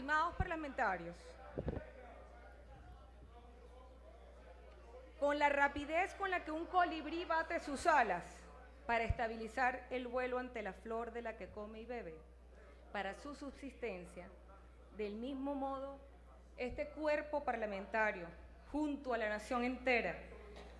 Estimados parlamentarios, con la rapidez con la que un colibrí bate sus alas para estabilizar el vuelo ante la flor de la que come y bebe, para su subsistencia, del mismo modo, este cuerpo parlamentario, junto a la nación entera,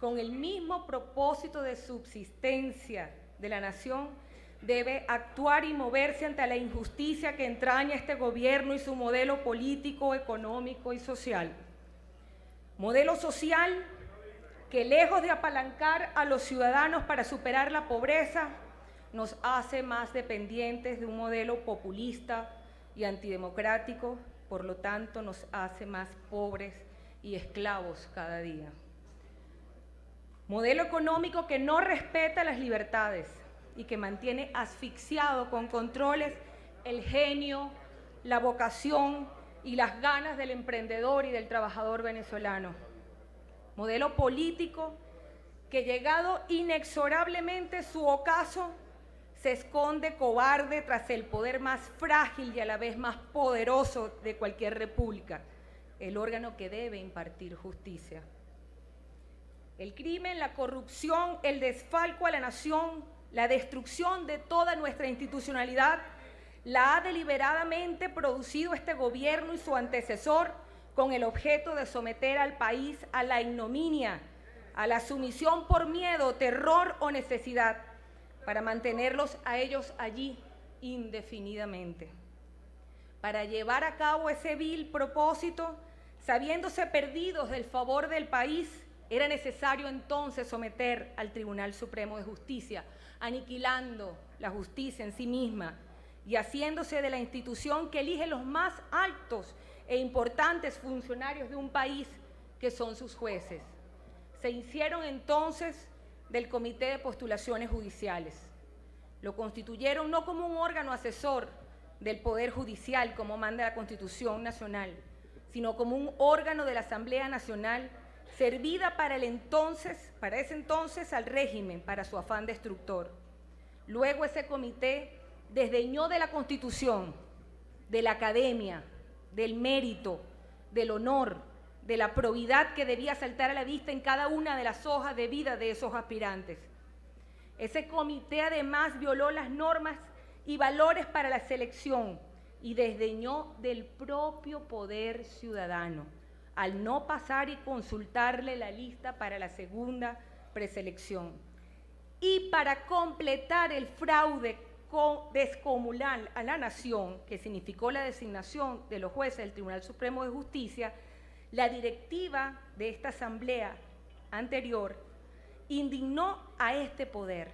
con el mismo propósito de subsistencia de la nación, debe actuar y moverse ante la injusticia que entraña este gobierno y su modelo político, económico y social. Modelo social que, lejos de apalancar a los ciudadanos para superar la pobreza, nos hace más dependientes de un modelo populista y antidemocrático, por lo tanto nos hace más pobres y esclavos cada día. Modelo económico que no respeta las libertades y que mantiene asfixiado con controles el genio, la vocación y las ganas del emprendedor y del trabajador venezolano. Modelo político que, llegado inexorablemente su ocaso, se esconde cobarde tras el poder más frágil y a la vez más poderoso de cualquier república, el órgano que debe impartir justicia. El crimen, la corrupción, el desfalco a la nación, la destrucción de toda nuestra institucionalidad la ha deliberadamente producido este gobierno y su antecesor con el objeto de someter al país a la ignominia, a la sumisión por miedo, terror o necesidad, para mantenerlos a ellos allí indefinidamente. Para llevar a cabo ese vil propósito, sabiéndose perdidos del favor del país, era necesario entonces someter al Tribunal Supremo de Justicia, aniquilando la justicia en sí misma y haciéndose de la institución que elige los más altos e importantes funcionarios de un país, que son sus jueces. Se hicieron entonces del Comité de Postulaciones Judiciales. Lo constituyeron no como un órgano asesor del Poder Judicial, como manda la Constitución Nacional, sino como un órgano de la Asamblea Nacional, servida para ese entonces al régimen, para su afán destructor. Luego ese comité desdeñó de la Constitución, de la academia, del mérito, del honor, de la probidad que debía saltar a la vista en cada una de las hojas de vida de esos aspirantes. Ese comité además violó las normas y valores para la selección y desdeñó del propio poder ciudadano, al no pasar y consultarle la lista para la segunda preselección. Y para completar el fraude descomunal a la nación, que significó la designación de los jueces del Tribunal Supremo de Justicia, la directiva de esta asamblea anterior indignó a este poder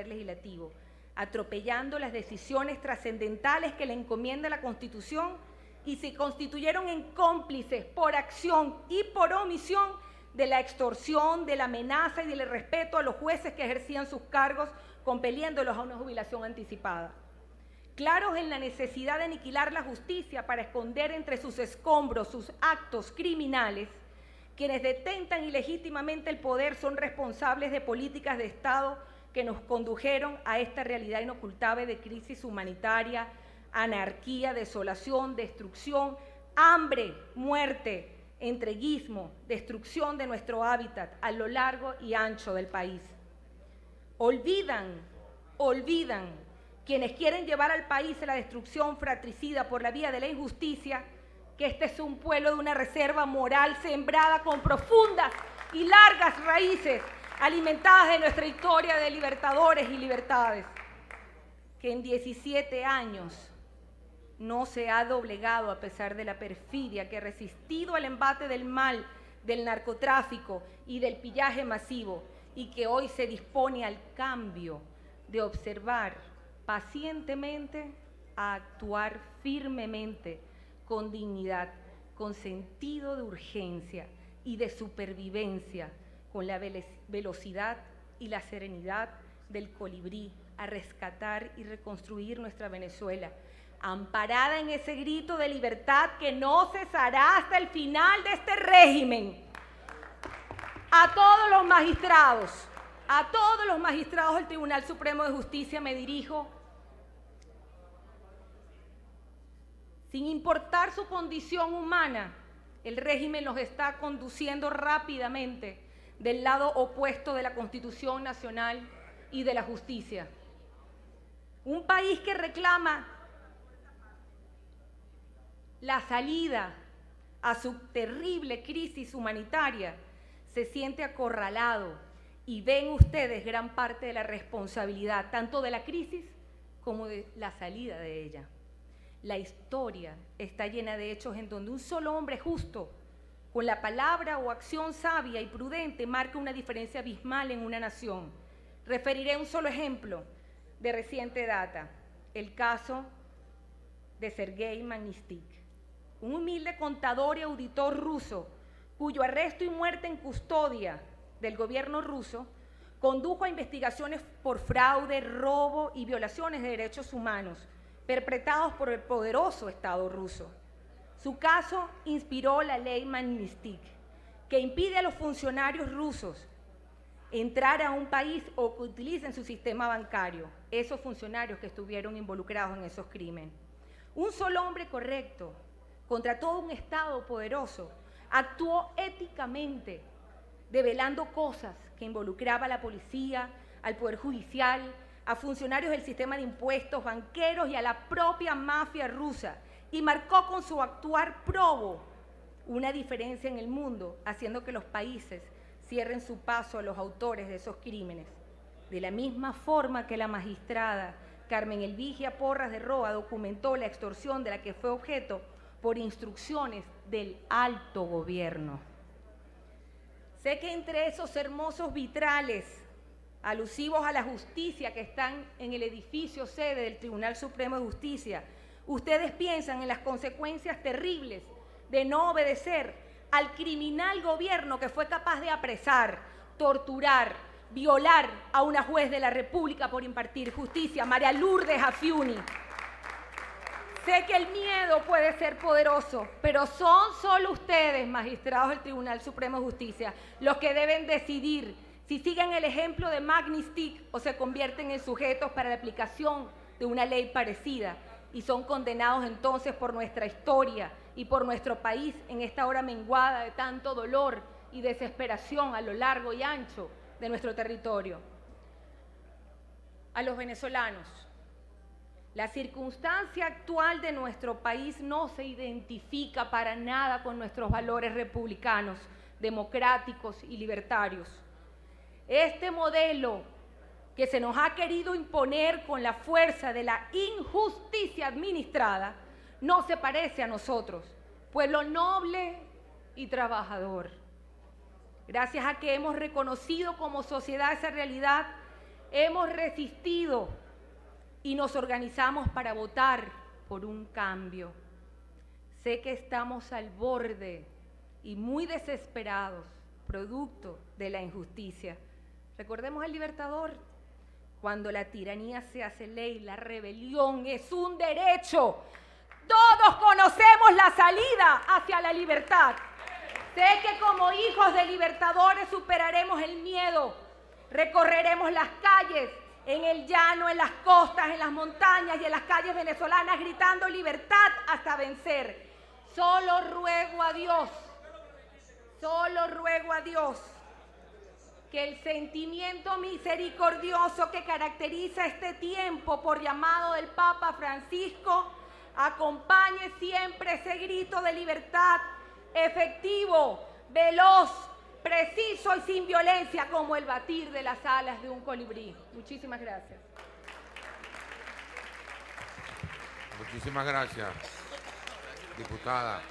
legislativo, atropellando las decisiones trascendentales que le encomienda la Constitución, y se constituyeron en cómplices por acción y por omisión de la extorsión, de la amenaza y del irrespeto a los jueces que ejercían sus cargos, compeliéndolos a una jubilación anticipada. Claros en la necesidad de aniquilar la justicia para esconder entre sus escombros sus actos criminales, quienes detentan ilegítimamente el poder son responsables de políticas de Estado que nos condujeron a esta realidad inocultable de crisis humanitaria, anarquía, desolación, destrucción, hambre, muerte, entreguismo, destrucción de nuestro hábitat a lo largo y ancho del país. Olvidan quienes quieren llevar al país a la destrucción fratricida por la vía de la injusticia, que este es un pueblo de una reserva moral sembrada con profundas y largas raíces, alimentadas de nuestra historia de libertadores y libertades, que en 17 años no se ha doblegado a pesar de la perfidia que ha resistido al embate del mal, del narcotráfico y del pillaje masivo, y que hoy se dispone al cambio de observar pacientemente a actuar firmemente, con dignidad, con sentido de urgencia y de supervivencia, con la velocidad y la serenidad del colibrí, a rescatar y reconstruir nuestra Venezuela, amparada en ese grito de libertad que no cesará hasta el final de este régimen. A todos los magistrados del Tribunal Supremo de Justicia me dirijo Sin importar su condición humana, el régimen los está conduciendo rápidamente del lado opuesto de la Constitución Nacional y de la justicia. Un país que reclama la salida a su terrible crisis humanitaria se siente acorralado y ven ustedes gran parte de la responsabilidad, tanto de la crisis como de la salida de ella. La historia está llena de hechos en donde un solo hombre justo, con la palabra o acción sabia y prudente, marca una diferencia abismal en una nación. Referiré un solo ejemplo de reciente data, el caso de Sergei Magnitsky, un humilde contador y auditor ruso, cuyo arresto y muerte en custodia del gobierno ruso condujo a investigaciones por fraude, robo y violaciones de derechos humanos perpetrados por el poderoso Estado ruso. Su caso inspiró la ley Magnitsky, que impide a los funcionarios rusos entrar a un país o que utilicen su sistema bancario, esos funcionarios que estuvieron involucrados en esos crímenes. Un solo hombre correcto contra todo un Estado poderoso actuó éticamente, develando cosas que involucraba a la policía, al Poder Judicial, a funcionarios del sistema de impuestos, banqueros y a la propia mafia rusa, y marcó con su actuar probo una diferencia en el mundo, haciendo que los países cierren su paso a los autores de esos crímenes. De la misma forma que la magistrada Carmen Elvigia Porras de Roa documentó la extorsión de la que fue objeto por instrucciones del alto gobierno. Sé que entre esos hermosos vitrales alusivos a la justicia que están en el edificio sede del Tribunal Supremo de Justicia, ustedes piensan en las consecuencias terribles de no obedecer al criminal gobierno que fue capaz de apresar, torturar, violar a una juez de la República por impartir justicia, María Lourdes Afiuni. Sé que el miedo puede ser poderoso, pero son solo ustedes, magistrados del Tribunal Supremo de Justicia, los que deben decidir si siguen el ejemplo de Magnitsky o se convierten en sujetos para la aplicación de una ley parecida y son condenados entonces por nuestra historia y por nuestro país en esta hora menguada de tanto dolor y desesperación a lo largo y ancho de nuestro territorio. A los venezolanos, la circunstancia actual de nuestro país no se identifica para nada con nuestros valores republicanos, democráticos y libertarios. Este modelo que se nos ha querido imponer con la fuerza de la injusticia administrada no se parece a nosotros, pueblo noble y trabajador. Gracias a que hemos reconocido como sociedad esa realidad, hemos resistido y nos organizamos para votar por un cambio. Sé que estamos al borde y muy desesperados, producto de la injusticia. Recordemos al Libertador, cuando la tiranía se hace ley, la rebelión es un derecho. Todos conocemos la salida hacia la libertad. Sé que como hijos de libertadores superaremos el miedo, recorreremos las calles, en el llano, en las costas, en las montañas y en las calles venezolanas, gritando libertad hasta vencer. Solo ruego a Dios, que el sentimiento misericordioso que caracteriza este tiempo por llamado del Papa Francisco acompañe siempre ese grito de libertad efectivo, veloz, preciso y sin violencia como el batir de las alas de un colibrí. Muchísimas gracias. Muchísimas gracias, diputada.